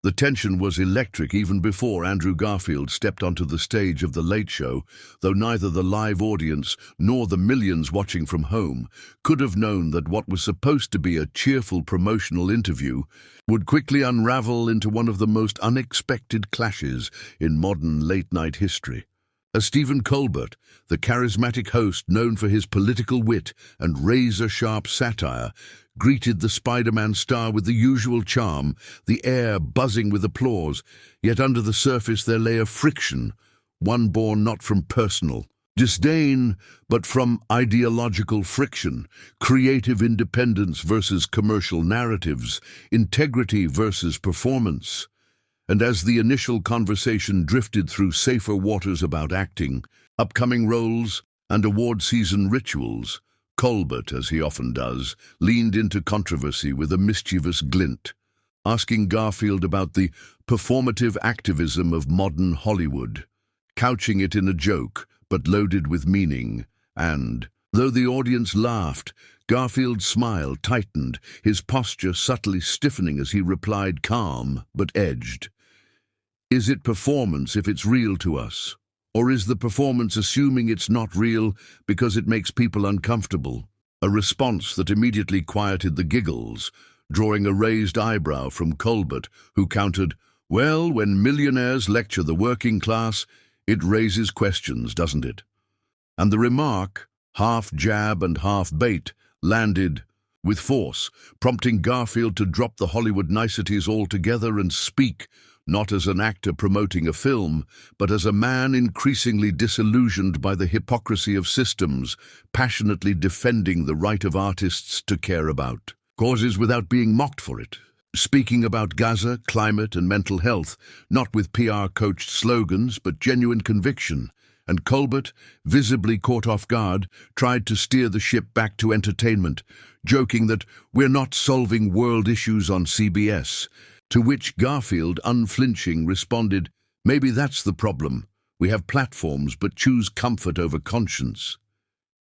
The tension was electric even before Andrew Garfield stepped onto the stage of The Late Show, though neither the live audience nor the millions watching from home could have known that what was supposed to be a cheerful promotional interview would quickly unravel into one of the most unexpected clashes in modern late-night history. As Stephen Colbert, the charismatic host known for his political wit and razor-sharp satire, greeted the Spider-Man star with the usual charm, the air buzzing with applause, yet under the surface there lay a friction, one born not from personal disdain, but from ideological friction, creative independence versus commercial narratives, integrity versus performance. And as the initial conversation drifted through safer waters about acting, upcoming roles, and award season rituals, Colbert, as he often does, leaned into controversy with a mischievous glint, asking Garfield about the performative activism of modern Hollywood, couching it in a joke but loaded with meaning, and, though the audience laughed, Garfield's smile tightened, his posture subtly stiffening as he replied, calm but edged. Is it performance if it's real to us? Or is the performance assuming it's not real because it makes people uncomfortable? A response that immediately quieted the giggles, drawing a raised eyebrow from Colbert, who countered, well, when millionaires lecture the working class, it raises questions, doesn't it? And the remark, half jab and half bait, landed with force, prompting Garfield to drop the Hollywood niceties altogether and speak, not as an actor promoting a film, but as a man increasingly disillusioned by the hypocrisy of systems, passionately defending the right of artists to care about causes without being mocked for it. Speaking about Gaza, climate and mental health, not with PR-coached slogans, but genuine conviction. And Colbert, visibly caught off guard, tried to steer the ship back to entertainment, joking that we're not solving world issues on CBS. To which Garfield, unflinching, responded, maybe that's the problem. We have platforms but choose comfort over conscience.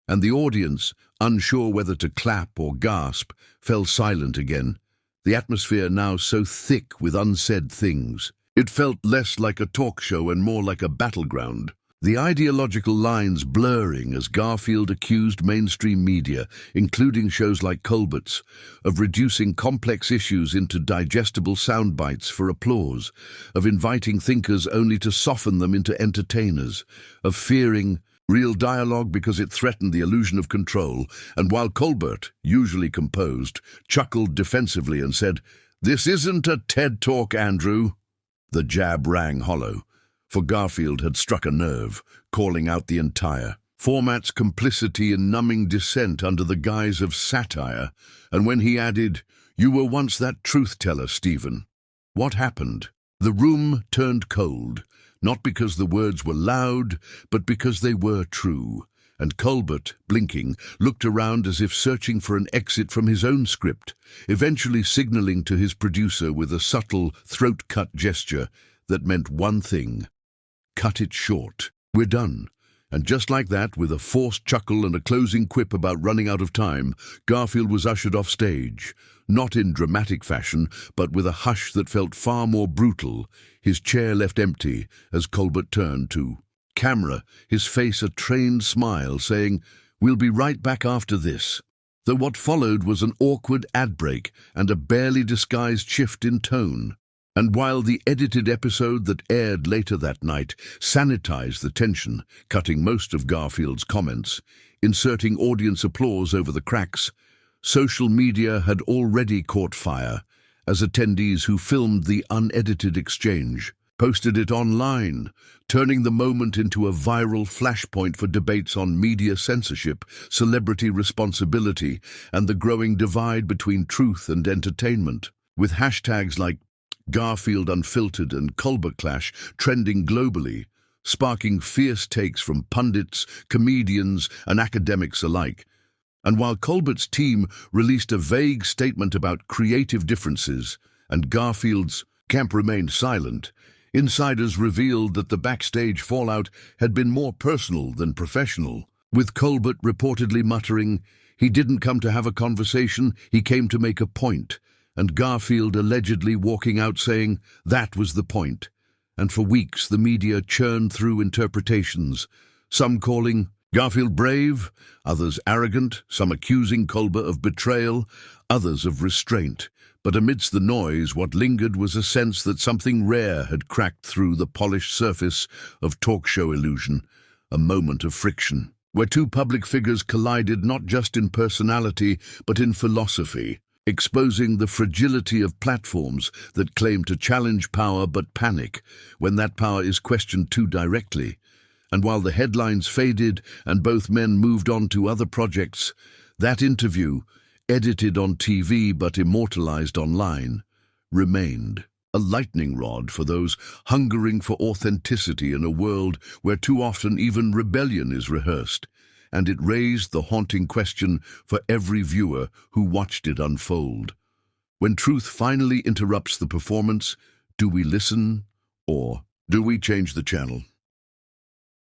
And the audience, unsure whether to clap or gasp, fell silent again, the atmosphere now so thick with unsaid things. It felt less like a talk show and more like a battleground. The ideological lines blurring as Garfield accused mainstream media, including shows like Colbert's, of reducing complex issues into digestible sound bites for applause, of inviting thinkers only to soften them into entertainers, of fearing real dialogue because it threatened the illusion of control. And while Colbert, usually composed, chuckled defensively and said, "This isn't a TED Talk, Andrew," the jab rang hollow. For Garfield had struck a nerve, calling out the entire format's complicity in numbing dissent under the guise of satire, and when he added, "You were once that truth-teller, Stephen." What happened? The room turned cold, not because the words were loud, but because they were true, and Colbert, blinking, looked around as if searching for an exit from his own script, eventually signaling to his producer with a subtle, throat-cut gesture that meant one thing: cut it short. We're done. And just like that, with a forced chuckle and a closing quip about running out of time, Garfield was ushered off stage, not in dramatic fashion, but with a hush that felt far more brutal, his chair left empty as Colbert turned to camera, his face a trained smile, saying, "We'll be right back after this." Though what followed was an awkward ad break and a barely disguised shift in tone. And while the edited episode that aired later that night sanitized the tension, cutting most of Garfield's comments, inserting audience applause over the cracks, social media had already caught fire, as attendees who filmed the unedited exchange posted it online, turning the moment into a viral flashpoint for debates on media censorship, celebrity responsibility, and the growing divide between truth and entertainment, with hashtags like Garfield Unfiltered and Colbert Clash trending globally, sparking fierce takes from pundits, comedians, and academics alike. And while Colbert's team released a vague statement about creative differences and Garfield's camp remained silent, insiders revealed that the backstage fallout had been more personal than professional, with Colbert reportedly muttering, "He didn't come to have a conversation, he came to make a point," and Garfield allegedly walking out saying that was the point. And for weeks the media churned through interpretations, some calling Garfield brave, others arrogant, some accusing Colbert of betrayal, others of restraint. But amidst the noise, what lingered was a sense that something rare had cracked through the polished surface of talk show illusion, a moment of friction, where two public figures collided not just in personality but in philosophy, exposing the fragility of platforms that claim to challenge power but panic when that power is questioned too directly. And while the headlines faded and both men moved on to other projects, that interview, edited on TV but immortalized online, remained a lightning rod for those hungering for authenticity in a world where too often even rebellion is rehearsed, and it raised the haunting question for every viewer who watched it unfold. When truth finally interrupts the performance, do we listen or do we change the channel?